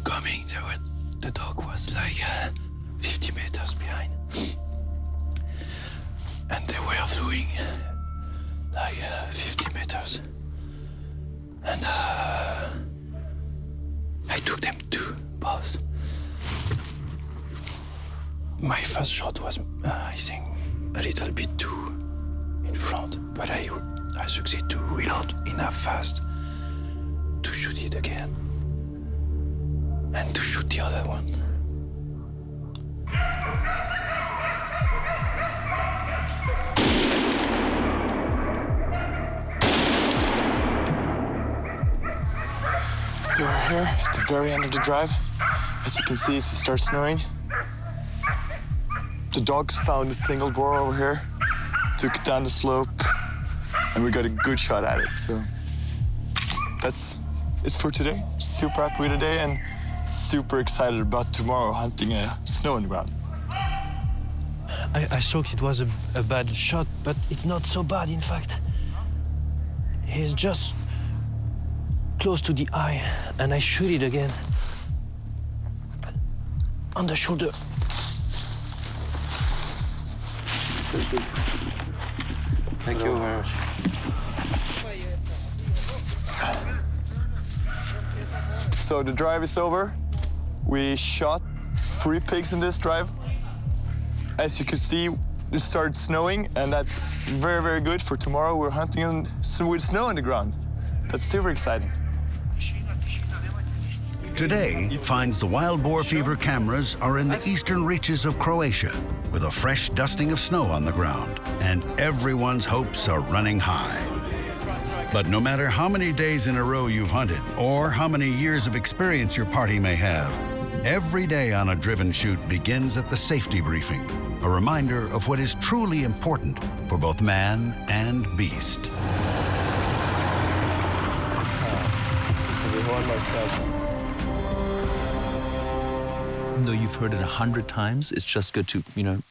coming. The dog was like 50 meters behind. And they were flying like 50 meters. And I took them to pause. My first shot was, I think, a little bit too in front, but I succeed to reload enough fast to shoot it again and to shoot the other one. So we're here at the very end of the drive. As you can see, it starts snowing. The dogs found a single boar over here, took it down the slope, and we got a good shot at it. So that's it for today. Super happy with today and super excited about tomorrow hunting snow on the ground. I thought it was a bad shot, but it's not so bad, in fact. He's just close to the eye, and I shoot it again. On the shoulder. Thank you very much. So the drive is over. We shot 3 pigs in this drive. As you can see, it started snowing, and that's very, very good for tomorrow. We're hunting with snow on the ground. That's super exciting. Today finds the wild boar fever cameras are in the eastern reaches of Croatia, with a fresh dusting of snow on the ground, and everyone's hopes are running high. But no matter how many days in a row you've hunted, or how many years of experience your party may have, every day on a driven shoot begins at the safety briefing, a reminder of what is truly important for both man and beast. Even though you've heard it 100 times, it's just good to,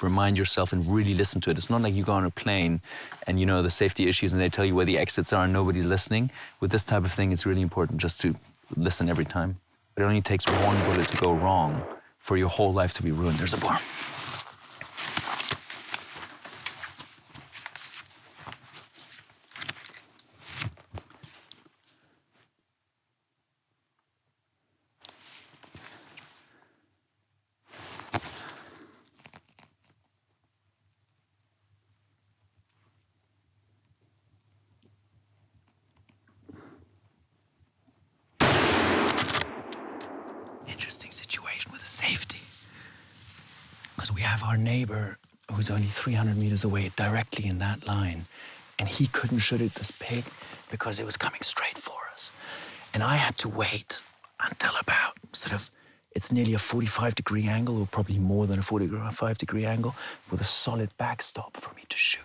remind yourself and really listen to it. It's not like you go on a plane and the safety issues and they tell you where the exits are and nobody's listening. With this type of thing, it's really important just to listen every time. It only takes one bullet to go wrong for your whole life to be ruined. There's a boar. Interesting situation with the safety. Because we have our neighbor who's only 300 meters away, directly in that line, and he couldn't shoot at this pig because it was coming straight for us. And I had to wait until about it's nearly a 45-degree angle, or probably more than a 45-degree angle, with a solid backstop for me to shoot.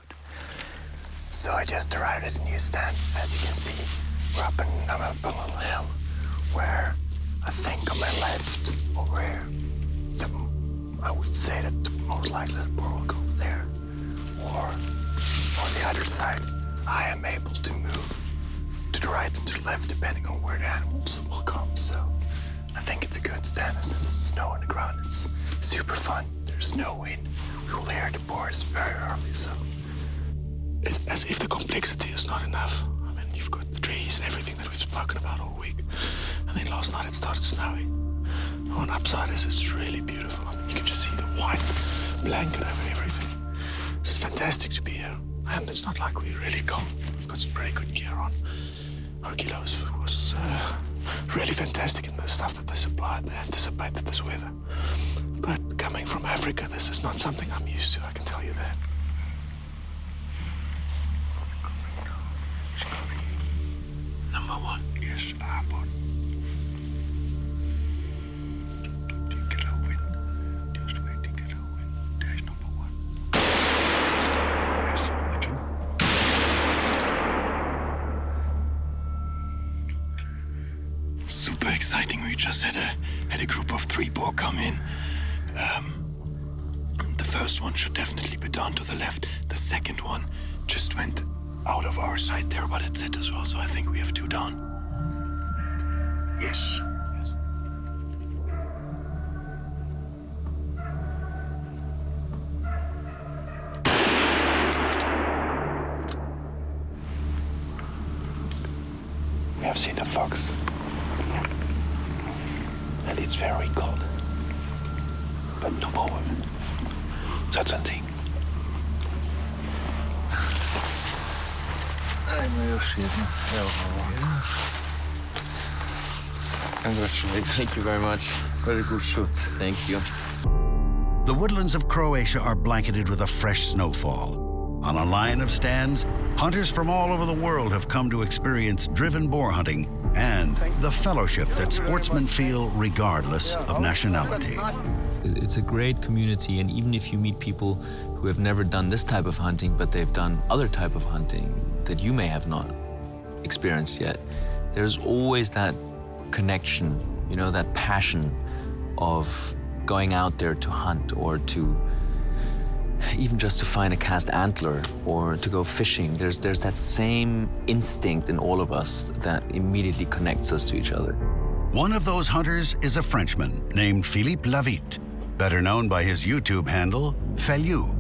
So I just arrived at a new stand. As you can see, I'm up a little hill where I think on my left over here, I would say that the most likely the boar will go over there. Or on the other side, I am able to move to the right and to the left depending on where the animals will come. So I think it's a good stand. Since there's snow on the ground, it's super fun. There's no wind. We will hear the boars very early, so. It's as if the complexity is not enough. I mean, you've got the trees and everything that we've spoken about all week. And then last night it started snowing. And one upside is it's really beautiful. I mean, you can just see the white blanket over everything. So it's fantastic to be here. And it's not like we're really cold. We've got some pretty good gear on. Our kilos was really fantastic in the stuff that they supplied. They anticipated this weather. But coming from Africa, this is not something I'm used to, I can tell you that. Number 1. Yes, airport. Super exciting. We just had a group of 3 boar come in. The first one should definitely be down to the left. The second one just went out of our sight there, but it's it as well. So I think we have 2 down. Yes. We have seen a fox, and it's very cold, but no power. That's a thing. Congratulations. Thank you very much. Very good shoot. Thank you. The woodlands of Croatia are blanketed with a fresh snowfall. On a line of stands, hunters from all over the world have come to experience driven boar hunting and the fellowship that sportsmen feel regardless of nationality. It's a great community, and even if you meet people who have never done this type of hunting, but they've done other type of hunting that you may have not experienced yet, there's always that connection, you know, that passion of going out there to hunt or to even just to find a cast antler or to go fishing. There's that same instinct in all of us that immediately connects us to each other. One of those hunters is a Frenchman named Philippe Lavitte, better known by his YouTube handle, Feliu.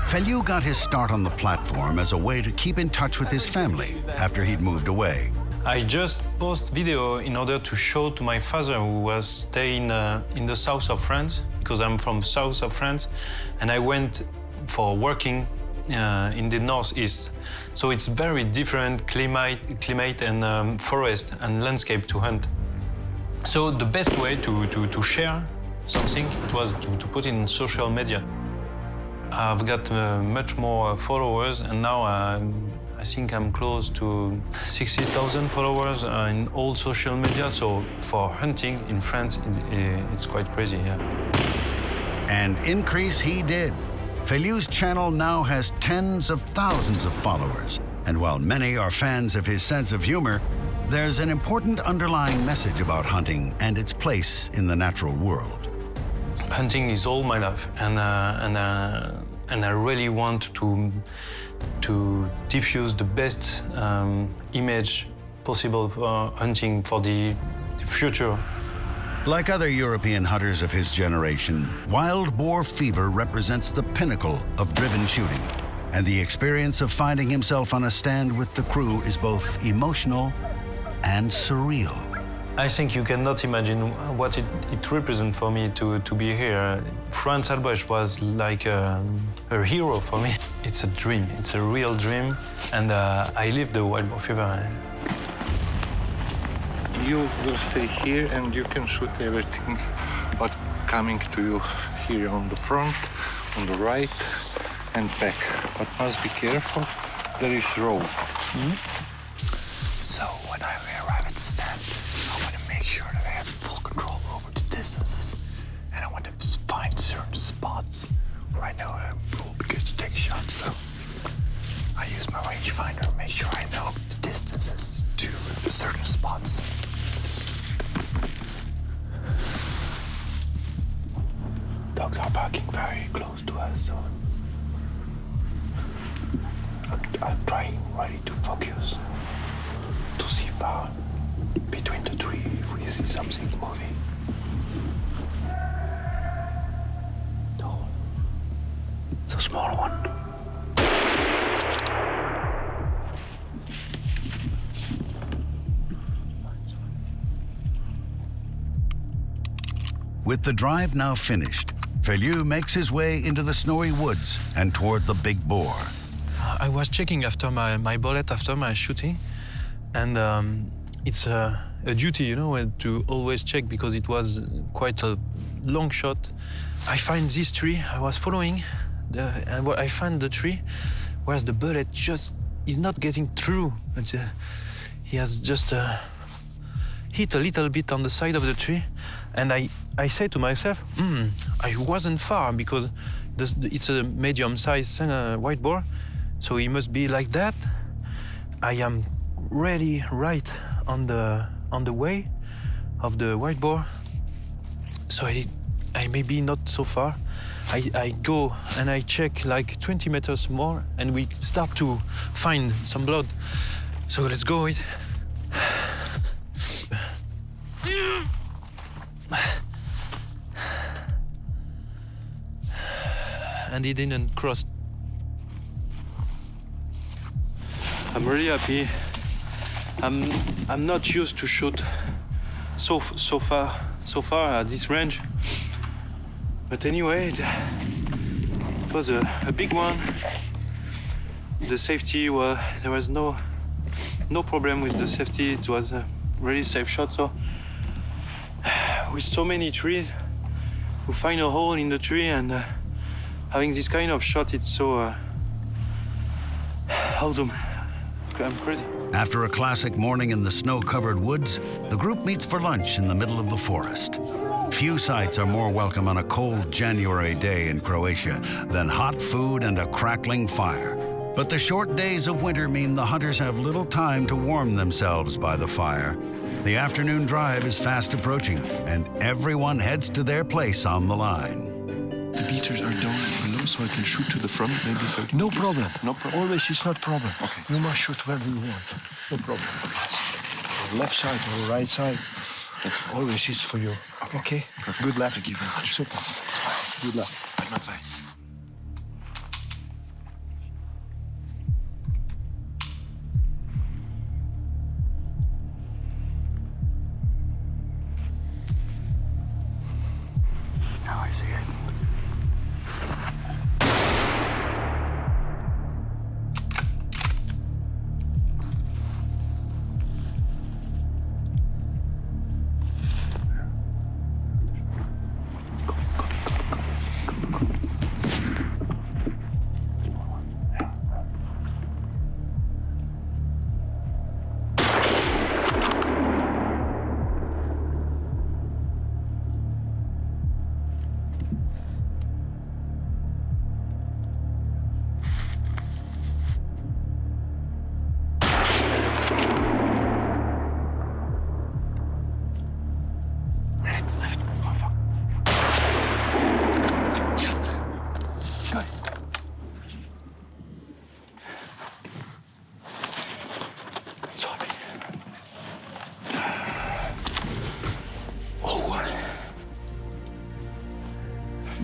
Feliu got his start on the platform as a way to keep in touch with his family after he'd moved away. I just post video in order to show to my father, who was staying in the south of France, because I'm from south of France, and I went for working in the northeast. So it's very different climate and forest and landscape to hunt. So the best way to share something, it was to put it in social media. I've got much more followers, and now I think I'm close to 60,000 followers in all social media. So for hunting in France, it's quite crazy, yeah. And increase he did. Feliu's channel now has tens of thousands of followers. And while many are fans of his sense of humor, there's an important underlying message about hunting and its place in the natural world. Hunting is all my life, and I really want to diffuse the best image possible for hunting for the future. Like other European hunters of his generation, wild boar fever represents the pinnacle of driven shooting. And the experience of finding himself on a stand with the crew is both emotional and surreal. I think you cannot imagine what it represents for me to be here. Franz Albrecht was like a hero for me. It's a dream, it's a real dream, and I live the wild boar fever. You will stay here and you can shoot everything but coming to you here on the front, on the right, and back. But must be careful, there is road. So when I arrive at the stand, I want to make sure that I have full control over the distances, and I want to find certain spots where I know it will be good to take a shot. So I use my rangefinder, make sure I know the distances to certain spots. Dogs are barking very close to us, so I'm trying really to focus to see far between the tree if we see something moving. No, it's a small one. With the drive now finished, Feliu makes his way into the snowy woods and toward the big boar. I was checking after my bullet, after my shooting, and it's a duty, you know, to always check because it was quite a long shot. I find this tree, I was following, I find the tree where the bullet just is not getting through. He has just hit a little bit on the side of the tree, and I say to myself, I wasn't far because it's a medium-sized white boar, so he must be like that. I am really right on the way of the white boar, so I may be not so far. I go and I check like 20 meters more, and we start to find some blood. So let's go. and he didn't cross. I'm really happy. I'm not used to shoot so far at this range. But anyway, it was a big one. The safety there was no problem with the safety. It was a really safe shot. So with so many trees, we find a hole in the tree, and having this kind of shot, it's so awesome. I'm crazy. After a classic morning in the snow-covered woods, the group meets for lunch in the middle of the forest. Few sights are more welcome on a cold January day in Croatia than hot food and a crackling fire. But the short days of winter mean the hunters have little time to warm themselves by the fire. The afternoon drive is fast approaching, and everyone heads to their place on the line. The beaters are down below, so I can shoot to the front, maybe 30 No meters. problem. No problem. Always is not problem. Okay. You must shoot wherever you want. No problem. Okay. Left side or right side. Always is for you. Okay? Perfect. Good luck. Thank you very much. Super. Good luck. Matzai. Now I see it.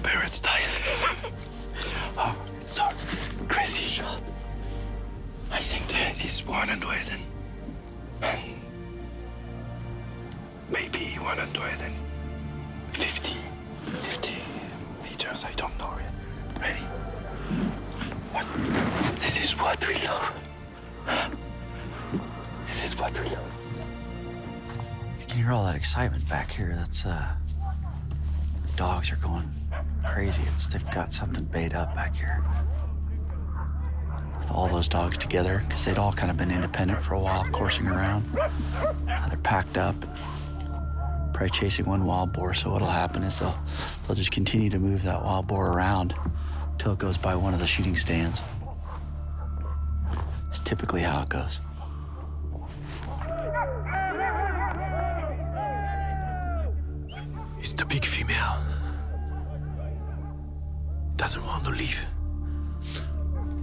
Barrett's died. Oh, it's a crazy shot. I think this is 100 and maybe 150 meters. I don't know. Ready? What? This is what we love. This is what we love. You can hear all that excitement back here. That's the dogs are going crazy. They've got something bait up back here. With all those dogs together, because they'd all kind of been independent for a while, coursing around. Now they're packed up, probably chasing one wild boar. So what'll happen is they'll just continue to move that wild boar around until it goes by one of the shooting stands. It's typically how it goes. It's the big female. Doesn't want to leave.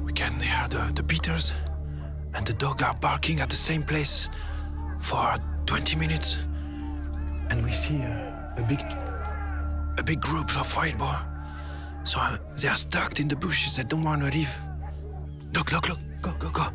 We can hear the beaters and the dog are barking at the same place for 20 minutes. And we see a big group of wild boar. So they are stuck in the bushes. They don't want to leave. Look, look, look. Go, go, go.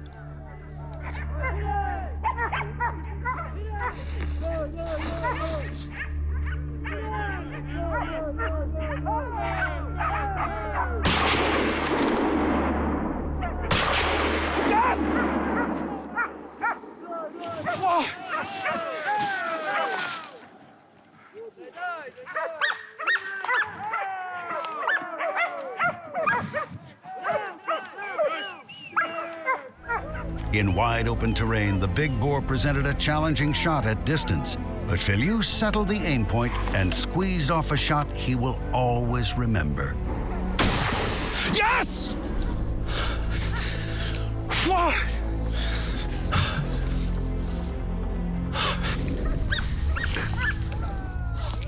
In wide open terrain, the big boar presented a challenging shot at distance, but Filiu settled the aim point and squeezed off a shot he will always remember. Yes! Why?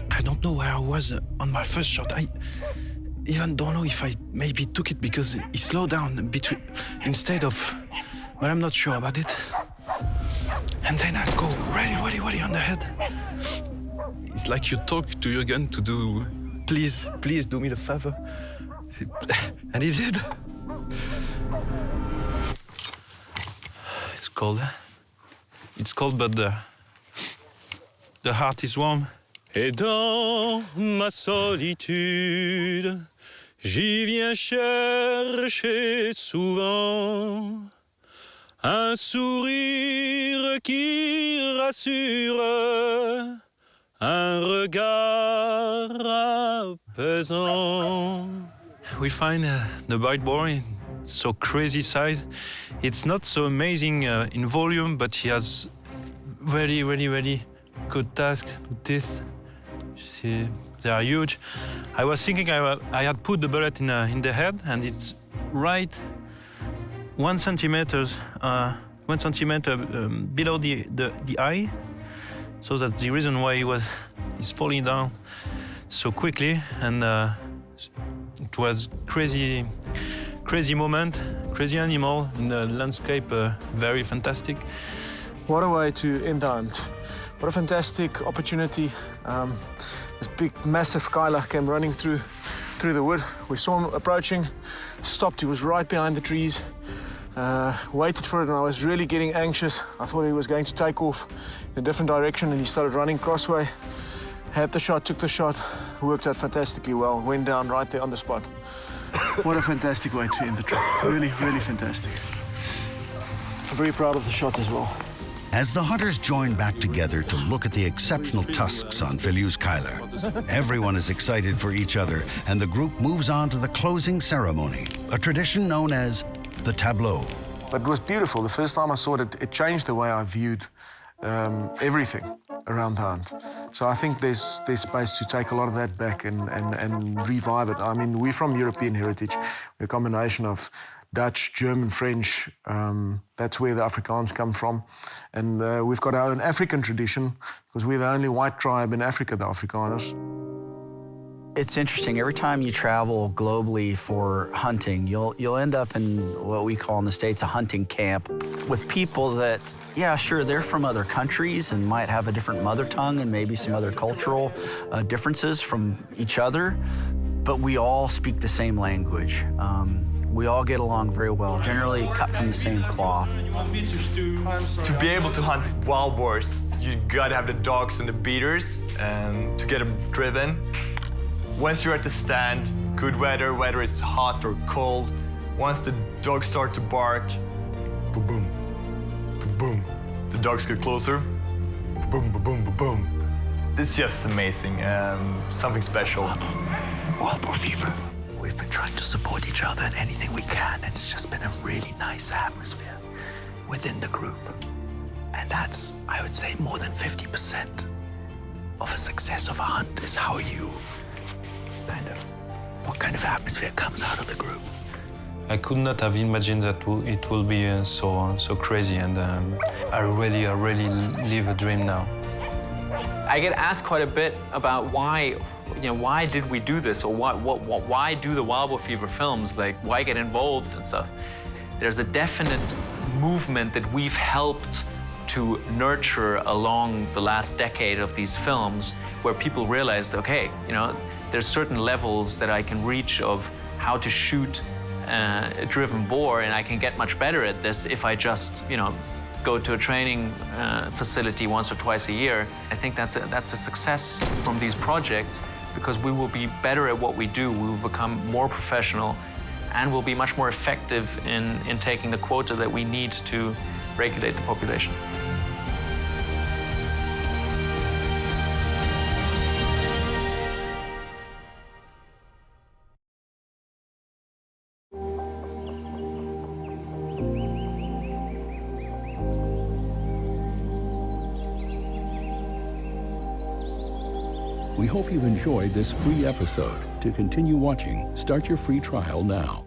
I don't know where I was on my first shot. I even don't know if I maybe took it because he slowed down between instead of, but I'm not sure about it. And then I'll go ready on the head. It's like you talk to your gun to do, please do me the favor. And he did. It's cold. It's cold, but the heart is warm. Et dans ma solitude, j'y viens chercher souvent un sourire qui rassure, un regard apaisant. We find the white boar in so crazy size. It's not so amazing in volume, but he has very, very, very good tusks, good teeth. See, they are huge. I was thinking I had put the bullet in the head, and it's right 1 centimeter below the eye. So that's the reason why he's falling down so quickly. And it was crazy moment, crazy animal in the landscape, very fantastic. What a way to end the hunt. What a fantastic opportunity. This big, massive Kyla came running through the wood. We saw him approaching, stopped. He was right behind the trees. Waited for it, and I was really getting anxious. I thought he was going to take off in a different direction, and he started running crossway. Had the shot, took the shot, worked out fantastically well, went down right there on the spot. What a fantastic way to end the trip. Really, really fantastic. I'm very proud of the shot as well. As the hunters join back together to look at the exceptional tusks on Phileus Kyler, everyone is excited for each other, and the group moves on to the closing ceremony, a tradition known as the tableau. But it was beautiful. The first time I saw it, it changed the way I viewed everything around the hunt. So I think there's space to take a lot of that back and revive it. I mean, we're from European heritage. We're a combination of Dutch, German, French. That's where the Afrikaans come from. And we've got our own African tradition, because we're the only white tribe in Africa, the Afrikaners. It's interesting. Every time you travel globally for hunting, you'll end up in what we call in the States a hunting camp with people that, yeah, sure, they're from other countries and might have a different mother tongue and maybe some other cultural differences from each other, but we all speak the same language. We all get along very well, generally cut from the same cloth. To be able to hunt wild boars, you gotta have the dogs and the beaters to get them driven. Once you're at the stand, good weather, whether it's hot or cold, once the dogs start to bark, boom, boom, boom, boom. The dogs get closer, boom, boom, boom, boom, boom. It's just amazing, something special. Wild boar fever. We've been trying to support each other in anything we can, and it's just been a really nice atmosphere within the group. And that's, I would say, more than 50% of a success of a hunt is how you what kind of atmosphere comes out of the group. I could not have imagined that it will be so crazy, and I really live a dream now. I get asked quite a bit about why did we do this, or why do the Wild Boar Fever films? Like, why get involved and stuff? There's a definite movement that we've helped to nurture along the last decade of these films, where people realized, okay, there's certain levels that I can reach of how to shoot a driven boar, and I can get much better at this if I just, go to a training facility once or twice a year. I think that's a success from these projects, because we will be better at what we do. We will become more professional, and we'll be much more effective in taking the quota that we need to regulate the population. We hope you've enjoyed this free episode. To continue watching, start your free trial now.